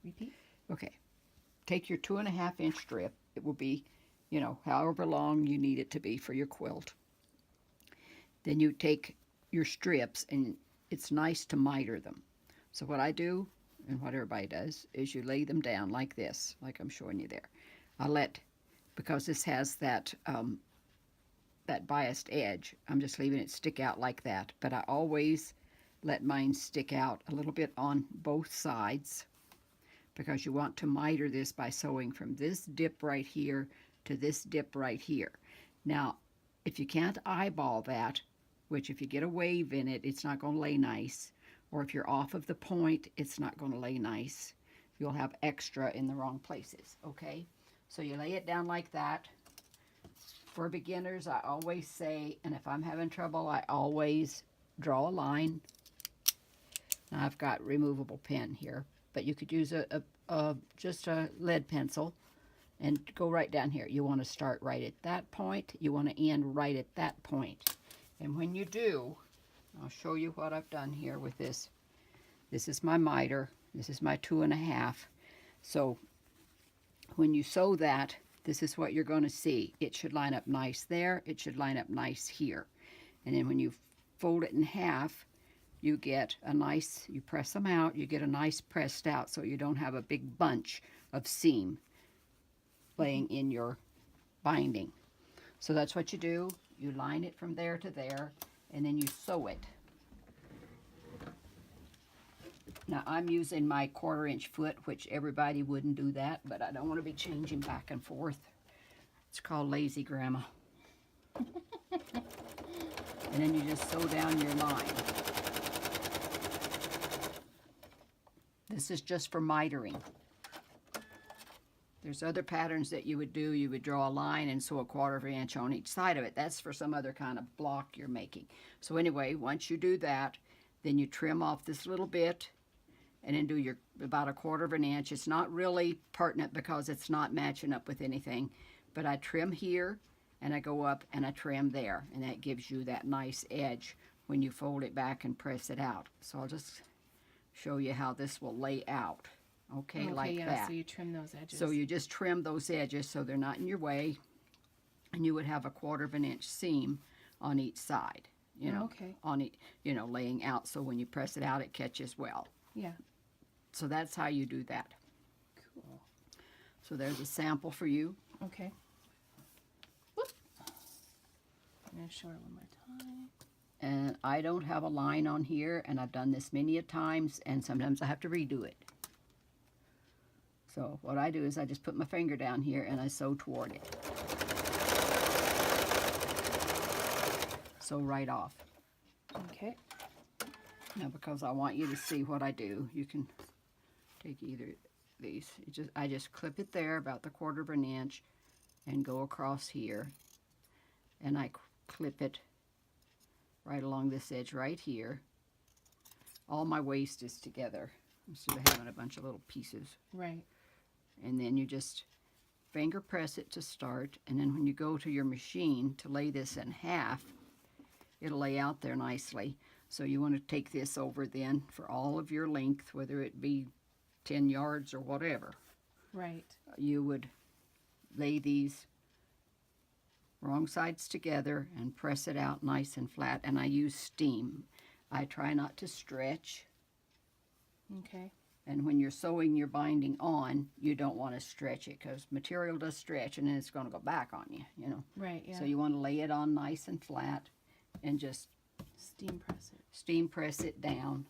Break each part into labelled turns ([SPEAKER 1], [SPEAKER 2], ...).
[SPEAKER 1] Repeat.
[SPEAKER 2] Okay. Take your 2.5 inch strip. It will be, you know, however long you need it to be for your quilt. Then you take your strips, and it's nice to miter them. So what I do, and what everybody does, is you lay them down like this, like I'm showing you there. Because this has that biased edge, I'm just leaving it stick out like that. But I always let mine stick out a little bit on both sides, because you want to miter this by sewing from this dip right here to this dip right here. Now, if you can't eyeball that, which if you get a wave in it, it's not going to lay nice, or if you're off of the point, it's not going to lay nice. You'll have extra in the wrong places, okay? So you lay it down like that. For beginners, I always say, and if I'm having trouble, I always draw a line. Now I've got removable pen here, but you could use just a lead pencil and go right down here. You want to start right at that point. You want to end right at that point. And when you do, I'll show you what I've done here with this. This is my miter. This is my 2.5. So when you sew that, this is what you're going to see. It should line up nice there. It should line up nice here. And then when you fold it in half, you get a nice, you press them out, you get a nice pressed out, so you don't have a big bunch of seam laying in your binding. So that's what you do. You line it from there to there, and then you sew it. Now I'm using my 1/4 inch foot, which everybody wouldn't do that, but I don't want to be changing back and forth. It's called lazy grandma. And then you just sew down your line. This is just for mitering. There's other patterns that you would do. You would draw a line and sew a 1/4 inch on each side of it. That's for some other kind of block you're making. So anyway, once you do that, then you trim off this little bit and then do your about a 1/4 inch. It's not really pertinent because it's not matching up with anything, but I trim here and I go up and I trim there, and that gives you that nice edge when you fold it back and press it out. So I'll just show you how this will lay out. Okay, like
[SPEAKER 1] yeah,
[SPEAKER 2] that.
[SPEAKER 1] So you trim those edges.
[SPEAKER 2] So you just trim those edges so they're not in your way, and you would have a 1/4 inch seam on each side. You know,
[SPEAKER 1] okay.
[SPEAKER 2] on it, you know, laying out, so when you press it out, it catches well.
[SPEAKER 1] Yeah.
[SPEAKER 2] So that's how you do that.
[SPEAKER 1] Cool.
[SPEAKER 2] So there's a sample for you.
[SPEAKER 1] Okay. Whoop. I'm going to show it one more time.
[SPEAKER 2] And I don't have a line on here, and I've done this many a times, and sometimes I have to redo it. So what I do is I just put my finger down here and I sew toward it. Sew right off.
[SPEAKER 1] Okay.
[SPEAKER 2] Now, because I want you to see what I do, you can take either of these. I just clip it there about the 1/4 inch and go across here, and I clip it right along this edge right here. All my waist is together instead of having a bunch of little pieces.
[SPEAKER 1] Right.
[SPEAKER 2] And then you just finger press it to start, and then when you go to your machine to lay this in half, it'll lay out there nicely. So you want to take this over then for all of your length, whether it be 10 yards or whatever.
[SPEAKER 1] Right.
[SPEAKER 2] You would lay these wrong sides together and press it out nice and flat, and I use steam. I try not to stretch.
[SPEAKER 1] Okay.
[SPEAKER 2] And when you're sewing your binding on, you don't want to stretch it, because material does stretch and then it's going to go back on you, you know.
[SPEAKER 1] Right, yeah.
[SPEAKER 2] So you want to lay it on nice and flat and just
[SPEAKER 1] steam press it.
[SPEAKER 2] Steam press it down.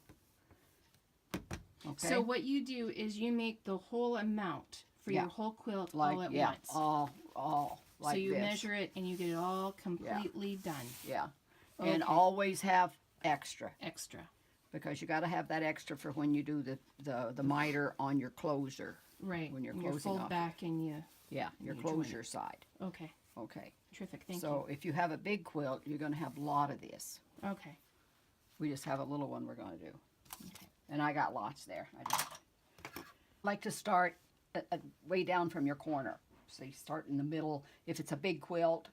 [SPEAKER 2] Okay?
[SPEAKER 1] So what you do is you make the whole amount for your whole quilt all at once.
[SPEAKER 2] all like
[SPEAKER 1] so you
[SPEAKER 2] this.
[SPEAKER 1] measure it and you get it all completely done.
[SPEAKER 2] Yeah.
[SPEAKER 1] Okay.
[SPEAKER 2] And always have extra.
[SPEAKER 1] Extra.
[SPEAKER 2] Because you got to have that extra for when you do the miter on your closer.
[SPEAKER 1] Right.
[SPEAKER 2] When you're
[SPEAKER 1] and
[SPEAKER 2] closing
[SPEAKER 1] you fold
[SPEAKER 2] off.
[SPEAKER 1] back and you...
[SPEAKER 2] Yeah, your
[SPEAKER 1] you
[SPEAKER 2] closure side.
[SPEAKER 1] Okay.
[SPEAKER 2] Okay.
[SPEAKER 1] Terrific. Thank you.
[SPEAKER 2] So if you have a big quilt, you're going to have a lot of this.
[SPEAKER 1] Okay.
[SPEAKER 2] We just have a little one we're going to do.
[SPEAKER 1] Okay.
[SPEAKER 2] And I got lots there. I just like to start way down from your corner. So you start in the middle. If it's a big quilt,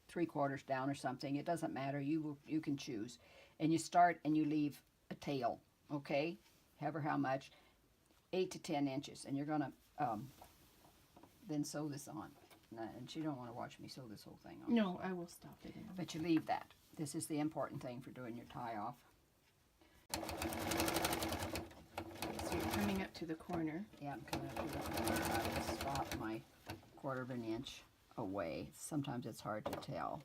[SPEAKER 2] 3/4 down or something, it doesn't matter. You can choose. And you start and you leave a tail, okay? However how much. 8 to 10 inches, and you're gonna then sew this on. And you don't want to watch me sew this whole thing on.
[SPEAKER 1] No, I will stop it.
[SPEAKER 2] But you leave that. This is the important thing for doing your tie off.
[SPEAKER 1] So you're coming up to the corner.
[SPEAKER 2] Yeah, I'm coming up to the corner. I will stop my 1/4 of an inch away. Sometimes it's hard to tell.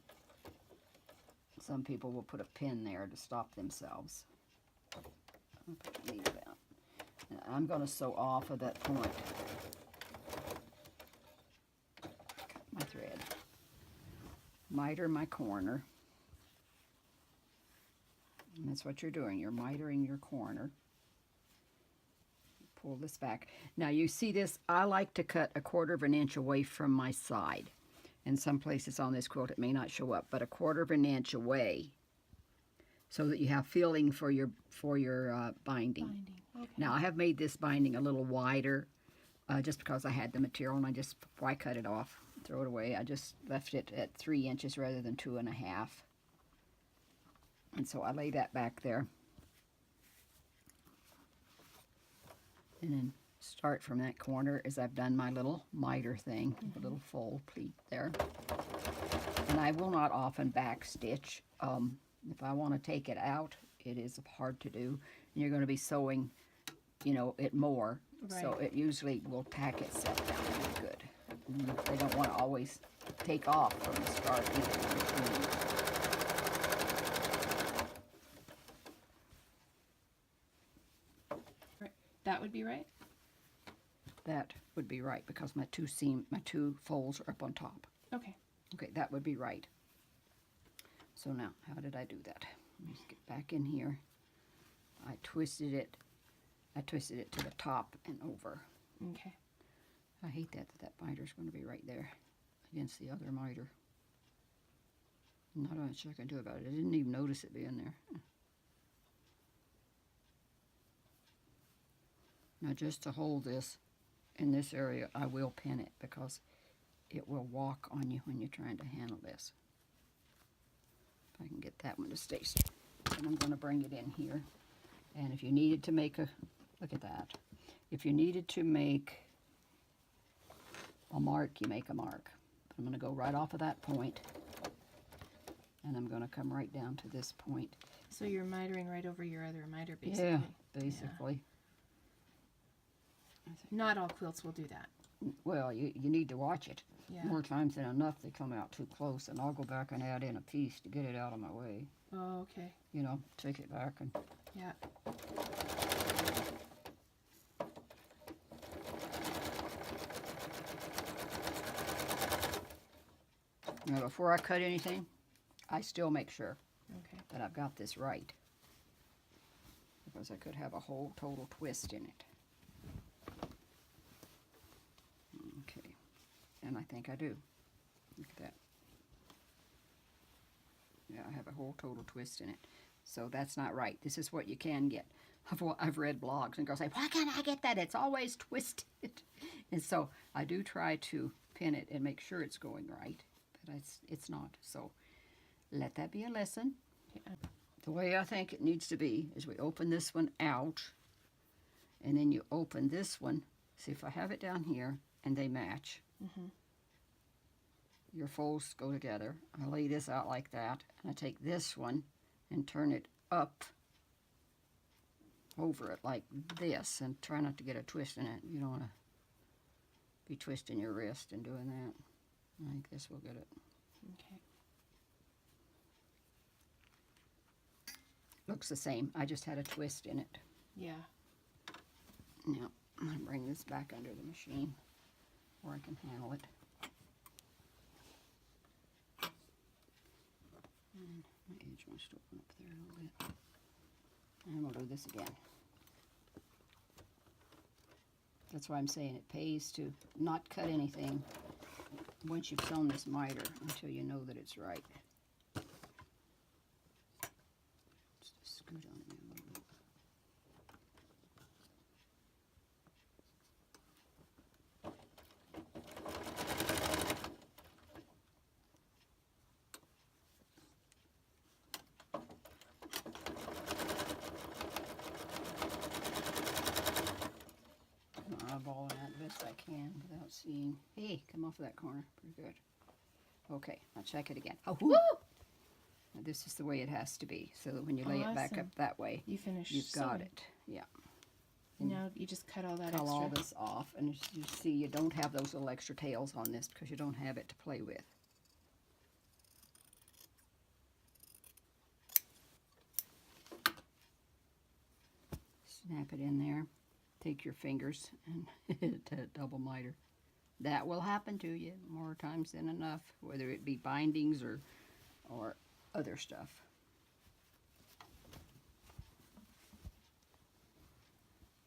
[SPEAKER 2] Some people will put a pin there to stop themselves. I'll put the needle down. And I'm going to sew off of that point. Cut my thread. Miter my corner. And that's what you're doing. You're mitering your corner. Pull this back. Now you see this, I like to cut 1/4 of an inch away from my side. In some places on this quilt it may not show up, but 1/4 of an inch away so that you have feeling for your binding.
[SPEAKER 1] Okay.
[SPEAKER 2] Now I have made this binding a little wider just because I had the material, and before I cut it off, throw it away, I just left it at 3 inches rather than 2.5. And so I lay that back there. And then start from that corner as I've done my little miter thing, the little fold pleat there. And I will not often back stitch. If I want to take it out, it is hard to do. And you're going to be sewing, you know, it more.
[SPEAKER 1] Right.
[SPEAKER 2] So it usually will pack itself down really good. And they don't want to always take off from the start either.
[SPEAKER 1] Right. That would be right?
[SPEAKER 2] That would be right because my two folds are up on top.
[SPEAKER 1] Okay.
[SPEAKER 2] Okay, that would be right. So now, how did I do that? Let me just get back in here. I twisted it to the top and over.
[SPEAKER 1] Okay.
[SPEAKER 2] I hate that miter's going to be right there against the other miter. Not much I can do about it. I didn't even notice it being there. Now just to hold this in this area, I will pin it because it will walk on you when you're trying to handle this. If I can get that one to stay straight. And I'm going to bring it in here. And if you needed to make look at that. If you needed to make a mark, you make a mark. I'm going to go right off of that point. And I'm going to come right down to this point.
[SPEAKER 1] So you're mitering right over your other miter, basically.
[SPEAKER 2] Yeah, basically.
[SPEAKER 1] Yeah. Not all quilts will do that.
[SPEAKER 2] Well, you need to watch it.
[SPEAKER 1] Yeah.
[SPEAKER 2] More times than enough they come out too close, and I'll go back and add in a piece to get it out of my way.
[SPEAKER 1] Oh, okay.
[SPEAKER 2] You know, take it back and...
[SPEAKER 1] Yeah.
[SPEAKER 2] Now, before I cut anything, I still make sure
[SPEAKER 1] Okay.
[SPEAKER 2] that I've got this right. Because I could have a whole total twist in it. Okay. And I think I do. Look at that. Yeah, I have a whole total twist in it. So that's not right. This is what you can get. I've read blogs and girls say, why can't I get that? It's always twisted. And so I do try to pin it and make sure it's going right. But it's not. So let that be a lesson.
[SPEAKER 1] Yeah.
[SPEAKER 2] The way I think it needs to be is we open this one out. And then you open this one. See if I have it down here and they match.
[SPEAKER 1] Mm-hmm.
[SPEAKER 2] Your folds go together. I lay this out like that, and I take this one and turn it up over it like this, and try not to get a twist in it. You don't want to be twisting your wrist and doing that. I think this will get it.
[SPEAKER 1] Okay.
[SPEAKER 2] Looks the same. I just had a twist in it.
[SPEAKER 1] Yeah.
[SPEAKER 2] Now, I'm going to bring this back under the machine where I can handle it. And my edge must open up there a little bit. And we'll do this again. That's why I'm saying it pays to not cut anything once you've sewn this miter until you know that it's right. Just scoot on it a little bit. eyeball that best I can without seeing. Hey, come off of that corner. Pretty good. Okay, I'll check it again. Oh, woo! Now this is the way it has to be, so that when you lay it back up
[SPEAKER 1] Awesome.
[SPEAKER 2] that way,
[SPEAKER 1] You finished
[SPEAKER 2] you've got
[SPEAKER 1] sewing.
[SPEAKER 2] it. Yeah.
[SPEAKER 1] Now you just cut all that
[SPEAKER 2] Cut
[SPEAKER 1] extra.
[SPEAKER 2] all this off, and as you see, you don't have those little extra tails on this because you don't have it to play with. Snap it in there. Take your fingers and hit a double miter. That will happen to you more times than enough, whether it be bindings or other stuff.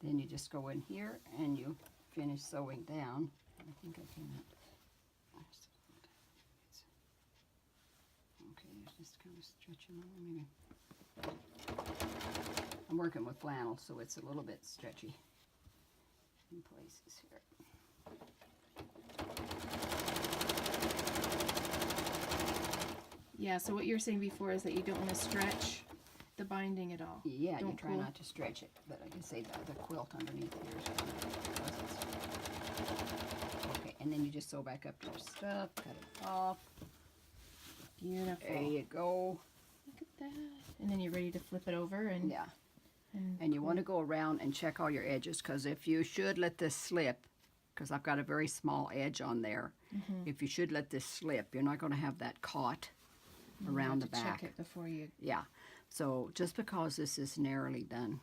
[SPEAKER 2] Then you just go in here and you finish sewing down. I think I can. Okay, just kind of stretching over maybe. I'm working with flannel, so it's a little bit stretchy in places here.
[SPEAKER 1] Yeah, so what you were saying before is that you don't want to stretch the binding at all.
[SPEAKER 2] Yeah, you
[SPEAKER 1] Don't
[SPEAKER 2] try
[SPEAKER 1] pull.
[SPEAKER 2] not to stretch it, but I can say that the quilt underneath here is okay, and then you just sew back up your stuff, cut it off.
[SPEAKER 1] Beautiful.
[SPEAKER 2] There you go.
[SPEAKER 1] Look at that. And then you're ready to flip it over and
[SPEAKER 2] Yeah. And you want to go around and check all your edges, because if you should let this slip, because I've got a very small edge on there, if you should let this slip, you're not going to have that caught around the back.
[SPEAKER 1] Check it before you.
[SPEAKER 2] Yeah. So just because this is narrowly done,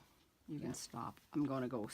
[SPEAKER 2] you can stop. I'm going to go